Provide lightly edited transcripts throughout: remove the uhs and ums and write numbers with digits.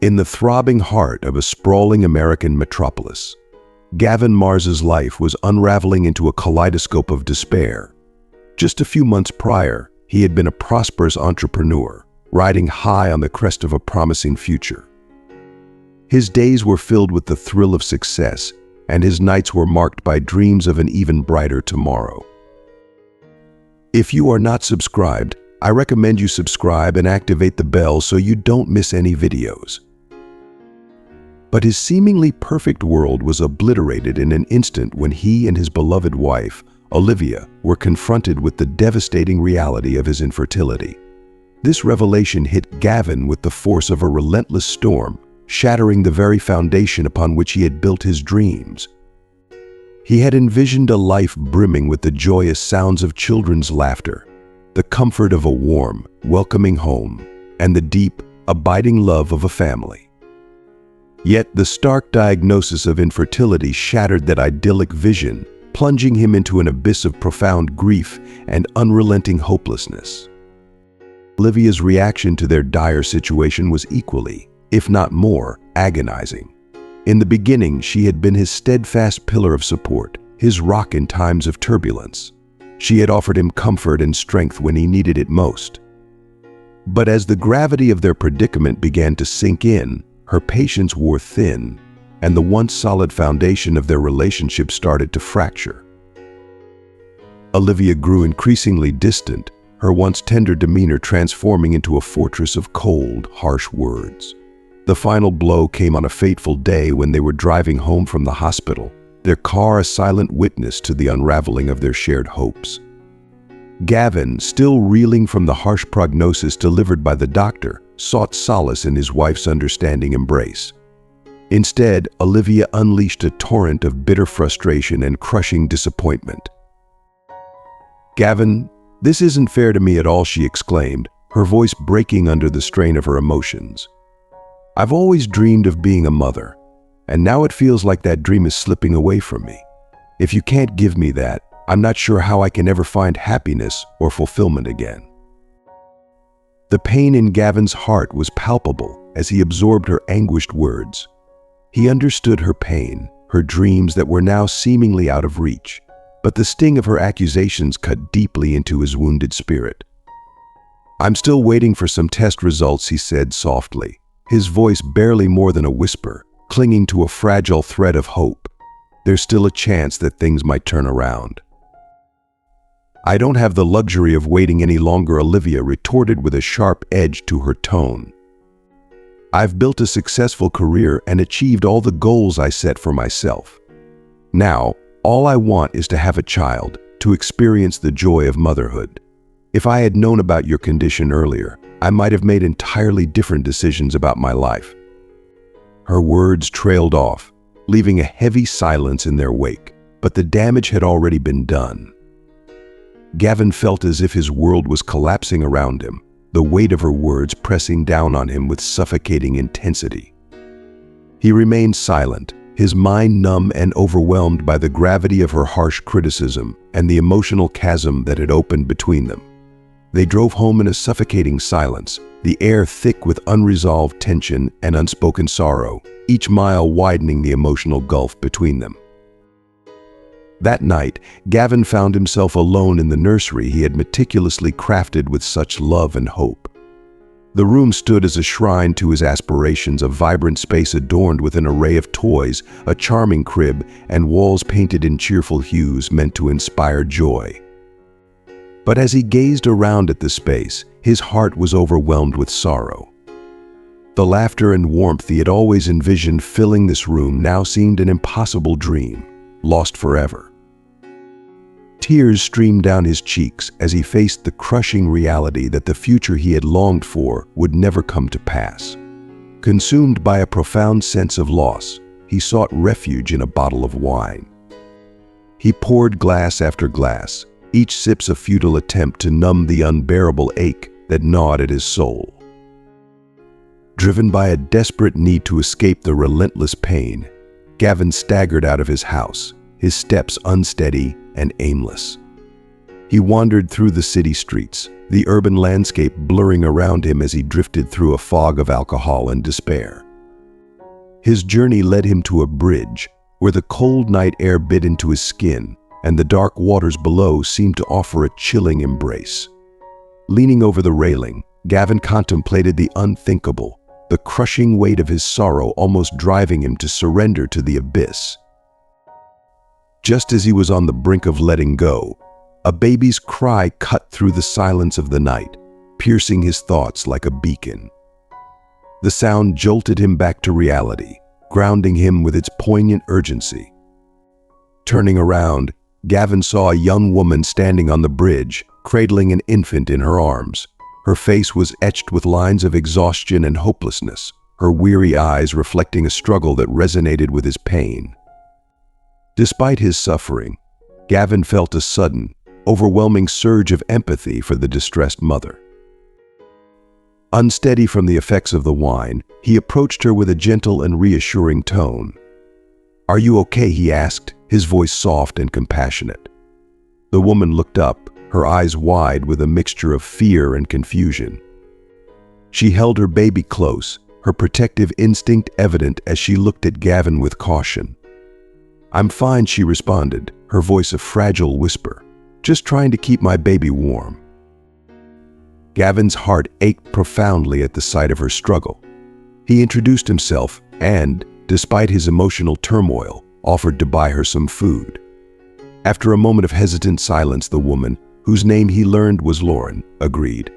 In the throbbing heart of a sprawling American metropolis, Gavin Mars's life was unraveling into a kaleidoscope of despair. Just a few months prior, he had been a prosperous entrepreneur, riding high on the crest of a promising future. His days were filled with the thrill of success, and his nights were marked by dreams of an even brighter tomorrow. If you are not subscribed, I recommend you subscribe and activate the bell so you don't miss any videos. But his seemingly perfect world was obliterated in an instant when he and his beloved wife, Olivia, were confronted with the devastating reality of his infertility. This revelation hit Gavin with the force of a relentless storm, shattering the very foundation upon which he had built his dreams. He had envisioned a life brimming with the joyous sounds of children's laughter, the comfort of a warm, welcoming home, and the deep, abiding love of a family. Yet the stark diagnosis of infertility shattered that idyllic vision, plunging him into an abyss of profound grief and unrelenting hopelessness. Olivia's reaction to their dire situation was equally, if not more, agonizing. In the beginning, she had been his steadfast pillar of support, his rock in times of turbulence. She had offered him comfort and strength when he needed it most. But as the gravity of their predicament began to sink in, her patience wore thin, and the once solid foundation of their relationship started to fracture. Olivia grew increasingly distant, her once tender demeanor transforming into a fortress of cold, harsh words. The final blow came on a fateful day when they were driving home from the hospital, their car a silent witness to the unraveling of their shared hopes. Gavin, still reeling from the harsh prognosis delivered by the doctor, sought solace in his wife's understanding embrace. Instead, Olivia unleashed a torrent of bitter frustration and crushing disappointment. "Gavin, this isn't fair to me at all," she exclaimed, her voice breaking under the strain of her emotions. "I've always dreamed of being a mother, and now it feels like that dream is slipping away from me. If you can't give me that, I'm not sure how I can ever find happiness or fulfillment again." The pain in Gavin's heart was palpable as he absorbed her anguished words. He understood her pain, her dreams that were now seemingly out of reach, but the sting of her accusations cut deeply into his wounded spirit. "I'm still waiting for some test results," he said softly, his voice barely more than a whisper, clinging to a fragile thread of hope. "There's still a chance that things might turn around." "I don't have the luxury of waiting any longer," Olivia retorted with a sharp edge to her tone. "I've built a successful career and achieved all the goals I set for myself. Now, all I want is to have a child, to experience the joy of motherhood. If I had known about your condition earlier, I might have made entirely different decisions about my life." Her words trailed off, leaving a heavy silence in their wake, but the damage had already been done. Gavin felt as if his world was collapsing around him, the weight of her words pressing down on him with suffocating intensity. He remained silent, his mind numb and overwhelmed by the gravity of her harsh criticism and the emotional chasm that had opened between them. They drove home in a suffocating silence, the air thick with unresolved tension and unspoken sorrow, each mile widening the emotional gulf between them. That night, Gavin found himself alone in the nursery he had meticulously crafted with such love and hope. The room stood as a shrine to his aspirations, a vibrant space adorned with an array of toys, a charming crib, and walls painted in cheerful hues meant to inspire joy. But as he gazed around at the space, his heart was overwhelmed with sorrow. The laughter and warmth he had always envisioned filling this room now seemed an impossible dream, lost forever. Tears streamed down his cheeks as he faced the crushing reality that the future he had longed for would never come to pass. Consumed by a profound sense of loss, he sought refuge in a bottle of wine. He poured glass after glass, each sip a futile attempt to numb the unbearable ache that gnawed at his soul. Driven by a desperate need to escape the relentless pain, Gavin staggered out of his house, his steps unsteady and aimless. He wandered through the city streets, the urban landscape blurring around him as he drifted through a fog of alcohol and despair. His journey led him to a bridge where the cold night air bit into his skin and the dark waters below seemed to offer a chilling embrace. Leaning over the railing, Gavin contemplated the unthinkable, the crushing weight of his sorrow almost driving him to surrender to the abyss. Just as he was on the brink of letting go, a baby's cry cut through the silence of the night, piercing his thoughts like a beacon. The sound jolted him back to reality, grounding him with its poignant urgency. Turning around, Gavin saw a young woman standing on the bridge, cradling an infant in her arms. Her face was etched with lines of exhaustion and hopelessness, her weary eyes reflecting a struggle that resonated with his pain. Despite his suffering, Gavin felt a sudden, overwhelming surge of empathy for the distressed mother. Unsteady from the effects of the wine, he approached her with a gentle and reassuring tone. "Are you okay?" he asked, his voice soft and compassionate. The woman looked up, her eyes wide with a mixture of fear and confusion. She held her baby close, her protective instinct evident as she looked at Gavin with caution. "I'm fine," she responded, her voice a fragile whisper. "Just trying to keep my baby warm." Gavin's heart ached profoundly at the sight of her struggle. He introduced himself and, despite his emotional turmoil, offered to buy her some food. After a moment of hesitant silence, the woman, whose name he learned was Lauren, agreed.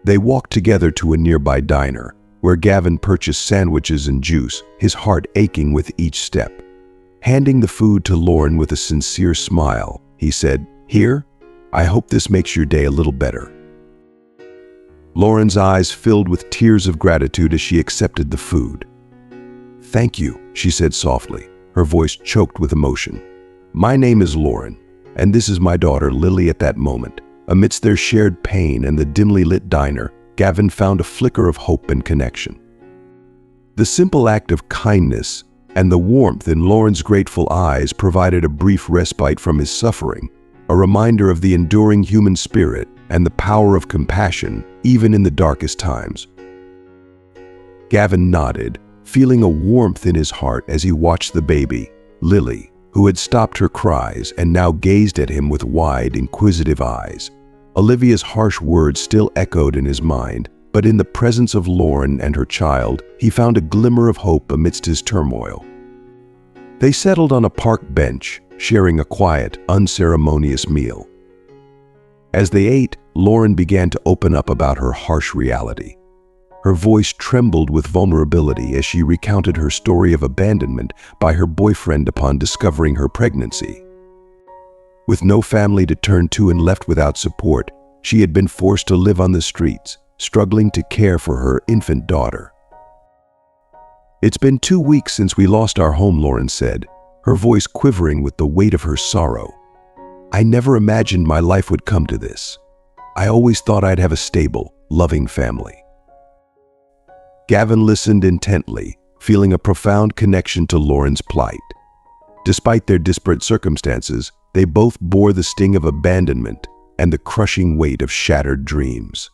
They walked together to a nearby diner, where Gavin purchased sandwiches and juice, his heart aching with each step. Handing the food to Lauren with a sincere smile, he said, "Here, I hope this makes your day a little better." Lauren's eyes filled with tears of gratitude as she accepted the food. "Thank you," she said softly, her voice choked with emotion. "My name is Lauren, and this is my daughter Lily." At that moment, amidst their shared pain and the dimly lit diner, Gavin found a flicker of hope and connection. The simple act of kindness and the warmth in Lauren's grateful eyes provided a brief respite from his suffering, a reminder of the enduring human spirit and the power of compassion, even in the darkest times. Gavin nodded, feeling a warmth in his heart as he watched the baby, Lily, who had stopped her cries and now gazed at him with wide, inquisitive eyes. Olivia's harsh words still echoed in his mind, but in the presence of Lauren and her child, he found a glimmer of hope amidst his turmoil. They settled on a park bench, sharing a quiet, unceremonious meal. As they ate, Lauren began to open up about her harsh reality. Her voice trembled with vulnerability as she recounted her story of abandonment by her boyfriend upon discovering her pregnancy. With no family to turn to and left without support, she had been forced to live on the streets, struggling to care for her infant daughter. "It's been 2 weeks since we lost our home," Lauren said, her voice quivering with the weight of her sorrow. "I never imagined my life would come to this. I always thought I'd have a stable, loving family." Gavin listened intently, feeling a profound connection to Lauren's plight. Despite their disparate circumstances, they both bore the sting of abandonment and the crushing weight of shattered dreams.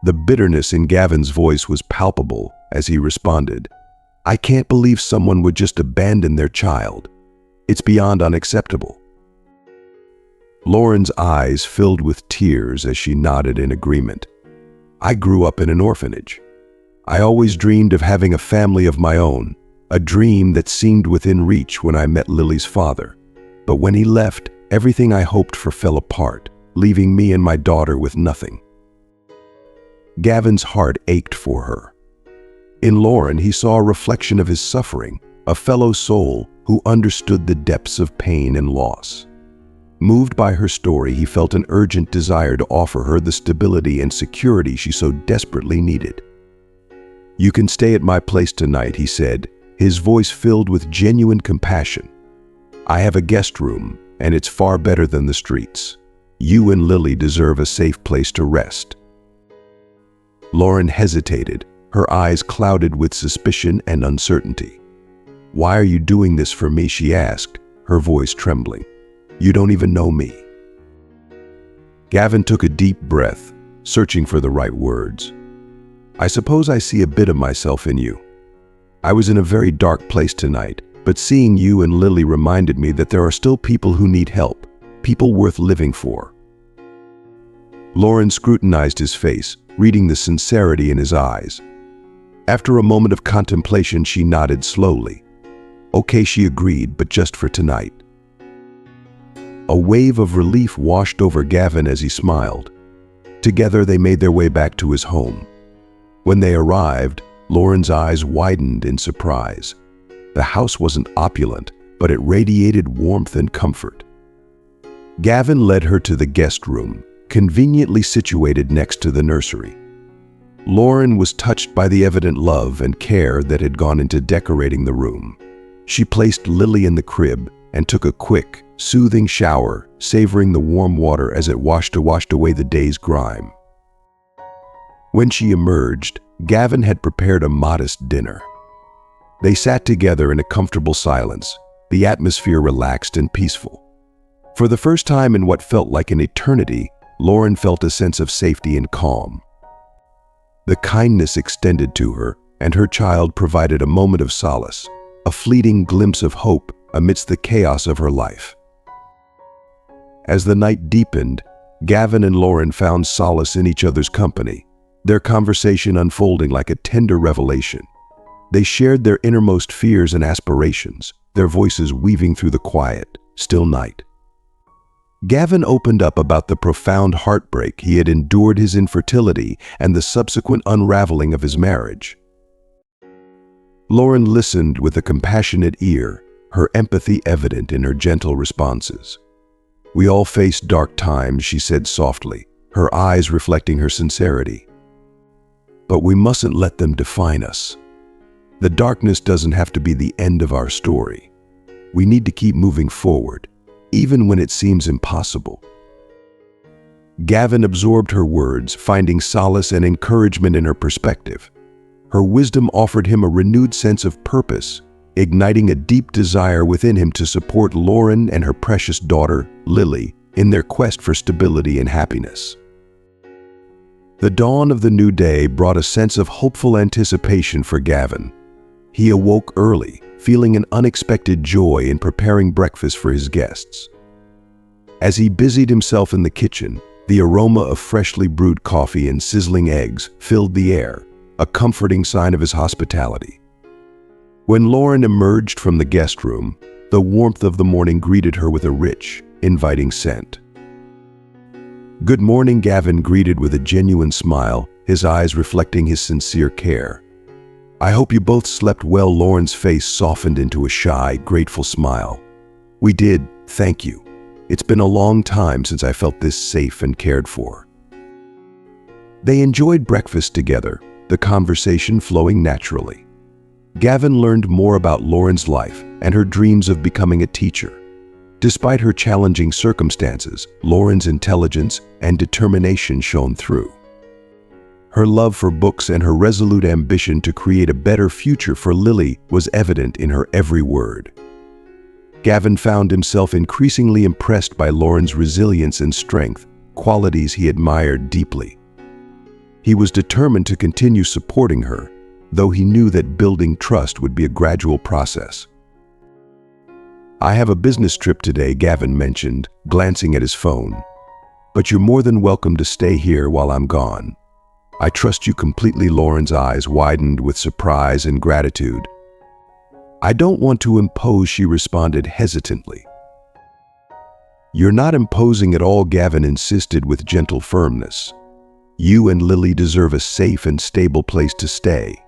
The bitterness in Gavin's voice was palpable as he responded, "I can't believe someone would just abandon their child. It's beyond unacceptable." Lauren's eyes filled with tears as she nodded in agreement. "I grew up in an orphanage. I always dreamed of having a family of my own, a dream that seemed within reach when I met Lily's father. But when he left, everything I hoped for fell apart, leaving me and my daughter with nothing." Gavin's heart ached for her. In Lauren, he saw a reflection of his suffering, a fellow soul who understood the depths of pain and loss. Moved by her story, he felt an urgent desire to offer her the stability and security she so desperately needed. "You can stay at my place tonight," he said, his voice filled with genuine compassion. "I have a guest room, and it's far better than the streets. You and Lily deserve a safe place to rest." Lauren hesitated, her eyes clouded with suspicion and uncertainty. "Why are you doing this for me?" she asked, her voice trembling. "You don't even know me." Gavin took a deep breath, searching for the right words. "I suppose I see a bit of myself in you. I was in a very dark place tonight, but seeing you and Lily reminded me that there are still people who need help, people worth living for." Lauren scrutinized his face, reading the sincerity in his eyes. After a moment of contemplation, she nodded slowly. "Okay," she agreed, "but just for tonight." A wave of relief washed over Gavin as he smiled. Together they made their way back to his home. When they arrived, Lauren's eyes widened in surprise. The house wasn't opulent, but it radiated warmth and comfort. Gavin led her to the guest room, conveniently situated next to the nursery. Lauren was touched by the evident love and care that had gone into decorating the room. She placed Lily in the crib and took a quick, soothing shower, savoring the warm water as it washed away the day's grime. When she emerged, Gavin had prepared a modest dinner. They sat together in a comfortable silence, the atmosphere relaxed and peaceful. For the first time in what felt like an eternity, Lauren felt a sense of safety and calm. The kindness extended to her, and her child provided a moment of solace, a fleeting glimpse of hope amidst the chaos of her life. As the night deepened, Gavin and Lauren found solace in each other's company, their conversation unfolding like a tender revelation. They shared their innermost fears and aspirations, their voices weaving through the quiet, still night. Gavin opened up about the profound heartbreak he had endured, his infertility, and the subsequent unraveling of his marriage. Lauren listened with a compassionate ear, her empathy evident in her gentle responses. "We all face dark times," she said softly, her eyes reflecting her sincerity. "But we mustn't let them define us. The darkness doesn't have to be the end of our story. We need to keep moving forward, even when it seems impossible." Gavin absorbed her words, finding solace and encouragement in her perspective. Her wisdom offered him a renewed sense of purpose, igniting a deep desire within him to support Lauren and her precious daughter, Lily, in their quest for stability and happiness. The dawn of the new day brought a sense of hopeful anticipation for Gavin. He awoke early, feeling an unexpected joy in preparing breakfast for his guests. As he busied himself in the kitchen, the aroma of freshly brewed coffee and sizzling eggs filled the air, a comforting sign of his hospitality. When Lauren emerged from the guest room, the warmth of the morning greeted her with a rich, inviting scent. "Good morning," Gavin greeted with a genuine smile, his eyes reflecting his sincere care. "I hope you both slept well." Lauren's face softened into a shy, grateful smile. "We did, thank you. It's been a long time since I felt this safe and cared for." They enjoyed breakfast together, the conversation flowing naturally. Gavin learned more about Lauren's life and her dreams of becoming a teacher. Despite her challenging circumstances, Lauren's intelligence and determination shone through. Her love for books and her resolute ambition to create a better future for Lily was evident in her every word. Gavin found himself increasingly impressed by Lauren's resilience and strength, qualities he admired deeply. He was determined to continue supporting her, though he knew that building trust would be a gradual process. "I have a business trip today," Gavin mentioned, glancing at his phone. "But you're more than welcome to stay here while I'm gone. I trust you completely." Lauren's eyes widened with surprise and gratitude. "I don't want to impose," she responded hesitantly. "You're not imposing at all," Gavin insisted with gentle firmness. "You and Lily deserve a safe and stable place to stay.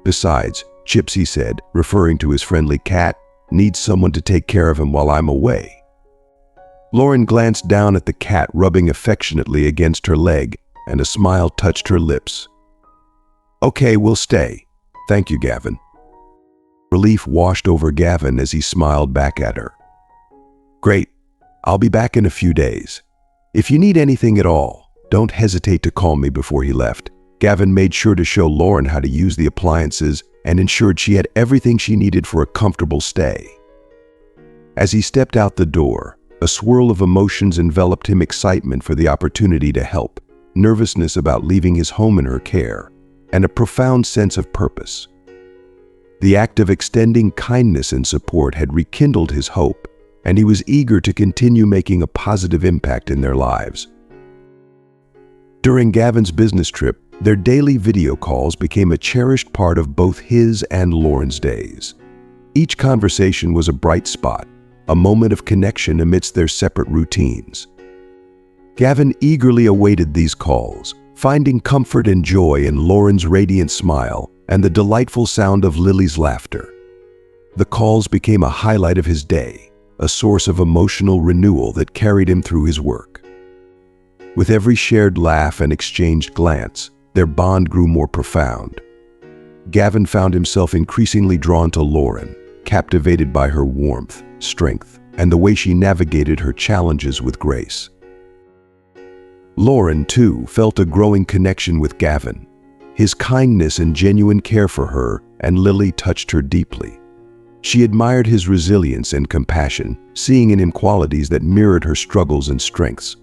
Besides, Chips," he said, referring to his friendly cat, "needs someone to take care of him while I'm away." Lauren glanced down at the cat rubbing affectionately against her leg, and a smile touched her lips. "Okay, we'll stay. Thank you, Gavin." Relief washed over Gavin as he smiled back at her. "Great. I'll be back in a few days. If you need anything at all, don't hesitate to call me." Before he left, Gavin made sure to show Lauren how to use the appliances and ensured she had everything she needed for a comfortable stay. As he stepped out the door, a swirl of emotions enveloped him: excitement for the opportunity to help, nervousness about leaving his home in her care, and a profound sense of purpose. The act of extending kindness and support had rekindled his hope, and he was eager to continue making a positive impact in their lives. During Gavin's business trip, their daily video calls became a cherished part of both his and Lauren's days. Each conversation was a bright spot, a moment of connection amidst their separate routines. Gavin eagerly awaited these calls, finding comfort and joy in Lauren's radiant smile and the delightful sound of Lily's laughter. The calls became a highlight of his day, a source of emotional renewal that carried him through his work. With every shared laugh and exchanged glance, their bond grew more profound. Gavin found himself increasingly drawn to Lauren, captivated by her warmth, strength, and the way she navigated her challenges with grace. Lauren, too, felt a growing connection with Gavin. His kindness and genuine care for her and Lily touched her deeply. She admired his resilience and compassion, seeing in him qualities that mirrored her struggles and strengths.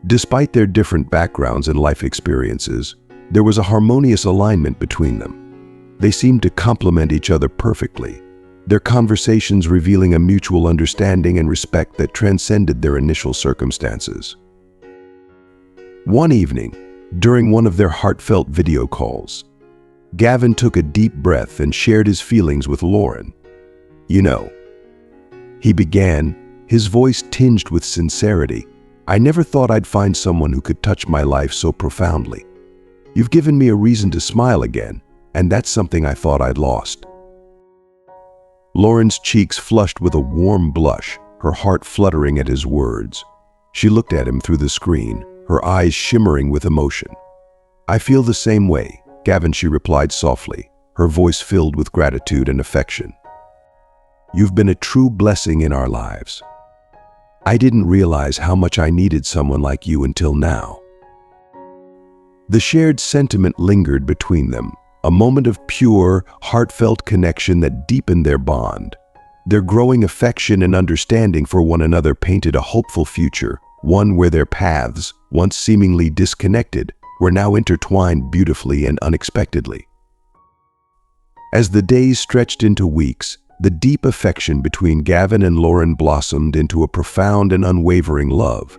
Despite their different backgrounds and life experiences, there was a harmonious alignment between them. They seemed to complement each other perfectly, their conversations revealing a mutual understanding and respect that transcended their initial circumstances. One evening, during one of their heartfelt video calls, Gavin took a deep breath and shared his feelings with Lauren. "You know," he began, his voice tinged with sincerity, "I never thought I'd find someone who could touch my life so profoundly. You've given me a reason to smile again, and that's something I thought I'd lost." Lauren's cheeks flushed with a warm blush, her heart fluttering at his words. She looked at him through the screen, her eyes shimmering with emotion. "I feel the same way, Gavin," she replied softly, her voice filled with gratitude and affection. "You've been a true blessing in our lives. I didn't realize how much I needed someone like you until now." The shared sentiment lingered between them, a moment of pure, heartfelt connection that deepened their bond. Their growing affection and understanding for one another painted a hopeful future, one where their paths, once seemingly disconnected, were now intertwined beautifully and unexpectedly. As the days stretched into weeks, the deep affection between Gavin and Lauren blossomed into a profound and unwavering love.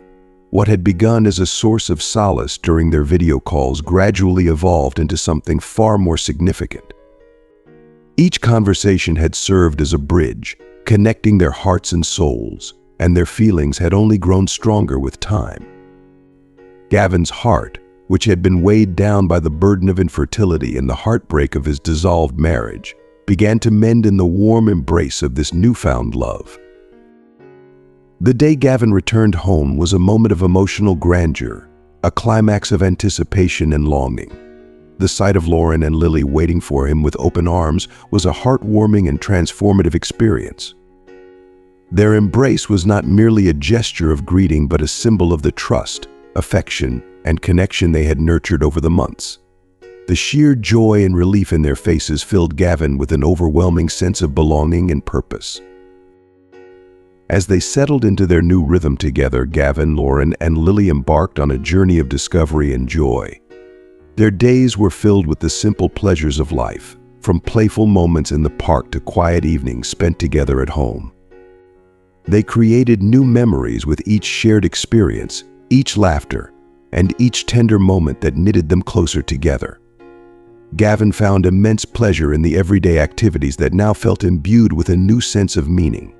What had begun as a source of solace during their video calls gradually evolved into something far more significant. Each conversation had served as a bridge, connecting their hearts and souls, and their feelings had only grown stronger with time. Gavin's heart, which had been weighed down by the burden of infertility and the heartbreak of his dissolved marriage, began to mend in the warm embrace of this newfound love. The day Gavin returned home was a moment of emotional grandeur, a climax of anticipation and longing. The sight of Lauren and Lily waiting for him with open arms was a heartwarming and transformative experience. Their embrace was not merely a gesture of greeting but a symbol of the trust, affection, and connection they had nurtured over the months. The sheer joy and relief in their faces filled Gavin with an overwhelming sense of belonging and purpose. As they settled into their new rhythm together, Gavin, Lauren, and Lily embarked on a journey of discovery and joy. Their days were filled with the simple pleasures of life, from playful moments in the park to quiet evenings spent together at home. They created new memories with each shared experience, each laughter, and each tender moment that knitted them closer together. Gavin found immense pleasure in the everyday activities that now felt imbued with a new sense of meaning.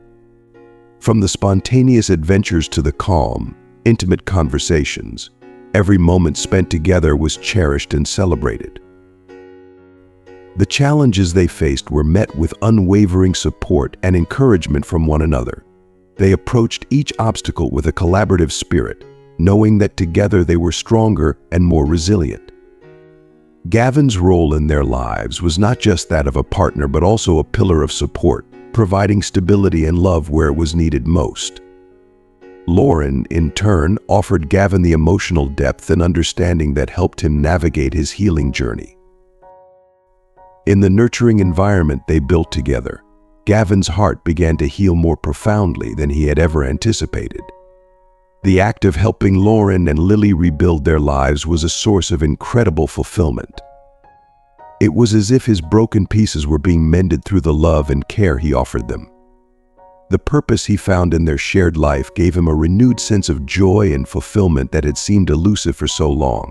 From the spontaneous adventures to the calm, intimate conversations, every moment spent together was cherished and celebrated. The challenges they faced were met with unwavering support and encouragement from one another. They approached each obstacle with a collaborative spirit, knowing that together they were stronger and more resilient. Gavin's role in their lives was not just that of a partner but also a pillar of support, providing stability and love where it was needed most. Lauren, in turn, offered Gavin the emotional depth and understanding that helped him navigate his healing journey. In the nurturing environment they built together, Gavin's heart began to heal more profoundly than he had ever anticipated. The act of helping Lauren and Lily rebuild their lives was a source of incredible fulfillment. It was as if his broken pieces were being mended through the love and care he offered them. The purpose he found in their shared life gave him a renewed sense of joy and fulfillment that had seemed elusive for so long.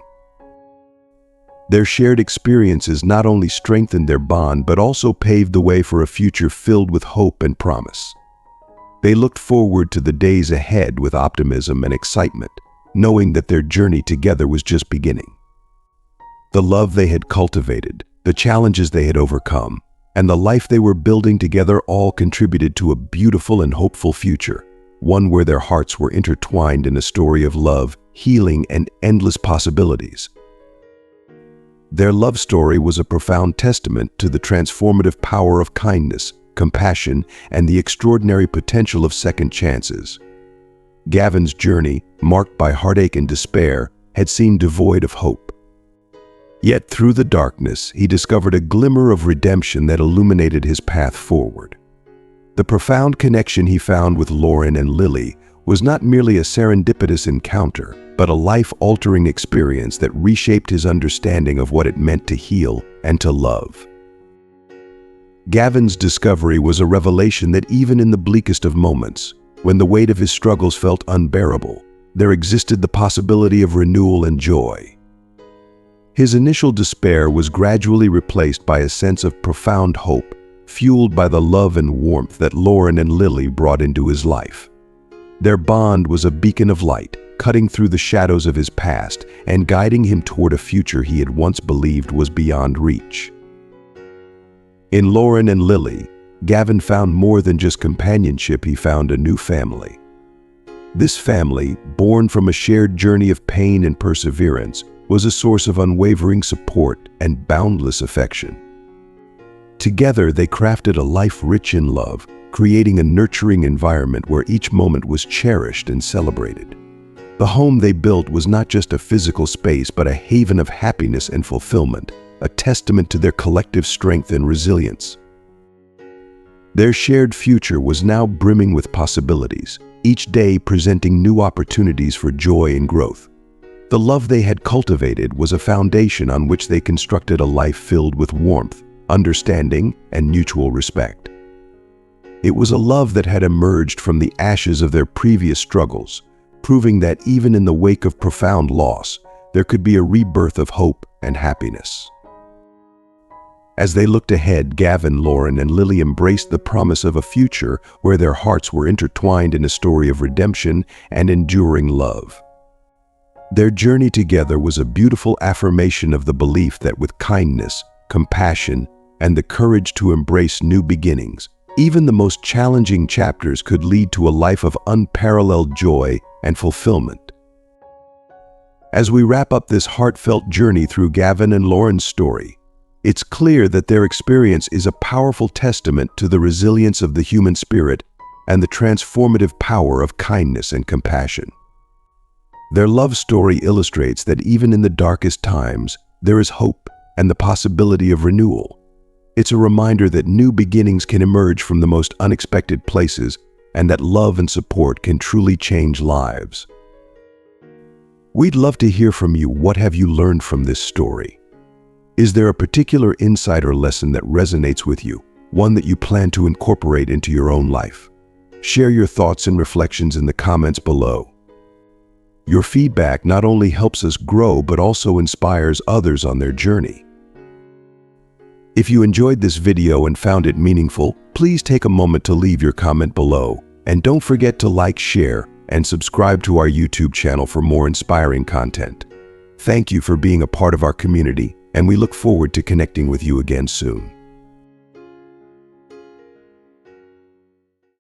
Their shared experiences not only strengthened their bond but also paved the way for a future filled with hope and promise. They looked forward to the days ahead with optimism and excitement, knowing that their journey together was just beginning. The love they had cultivated, the challenges they had overcome, and the life they were building together all contributed to a beautiful and hopeful future, one where their hearts were intertwined in a story of love, healing, and endless possibilities. Their love story was a profound testament to the transformative power of kindness, compassion, and the extraordinary potential of second chances. Gavin's journey, marked by heartache and despair, had seemed devoid of hope. Yet through the darkness, he discovered a glimmer of redemption that illuminated his path forward. The profound connection he found with Lauren and Lily was not merely a serendipitous encounter, but a life-altering experience that reshaped his understanding of what it meant to heal and to love. Gavin's discovery was a revelation that even in the bleakest of moments, when the weight of his struggles felt unbearable, there existed the possibility of renewal and joy. His initial despair was gradually replaced by a sense of profound hope, fueled by the love and warmth that Lauren and Lily brought into his life. Their bond was a beacon of light, cutting through the shadows of his past and guiding him toward a future he had once believed was beyond reach. In Lauren and Lily, Gavin found more than just companionship. He found a new family. This family, born from a shared journey of pain and perseverance, was a source of unwavering support and boundless affection. Together, they crafted a life rich in love, creating a nurturing environment where each moment was cherished and celebrated. The home they built was not just a physical space, but a haven of happiness and fulfillment, a testament to their collective strength and resilience. Their shared future was now brimming with possibilities, each day presenting new opportunities for joy and growth. The love they had cultivated was a foundation on which they constructed a life filled with warmth, understanding, and mutual respect. It was a love that had emerged from the ashes of their previous struggles, proving that even in the wake of profound loss, there could be a rebirth of hope and happiness. As they looked ahead, Gavin, Lauren, and Lily embraced the promise of a future where their hearts were intertwined in a story of redemption and enduring love. Their journey together was a beautiful affirmation of the belief that with kindness, compassion, and the courage to embrace new beginnings, even the most challenging chapters could lead to a life of unparalleled joy and fulfillment. As we wrap up this heartfelt journey through Gavin and Lauren's story, it's clear that their experience is a powerful testament to the resilience of the human spirit and the transformative power of kindness and compassion. Their love story illustrates that even in the darkest times, there is hope and the possibility of renewal. It's a reminder that new beginnings can emerge from the most unexpected places and that love and support can truly change lives. We'd love to hear from you. What have you learned from this story? Is there a particular insight or lesson that resonates with you, one that you plan to incorporate into your own life? Share your thoughts and reflections in the comments below. Your feedback not only helps us grow, but also inspires others on their journey. If you enjoyed this video and found it meaningful, please take a moment to leave your comment below. And don't forget to like, share, and subscribe to our YouTube channel for more inspiring content. Thank you for being a part of our community, and we look forward to connecting with you again soon.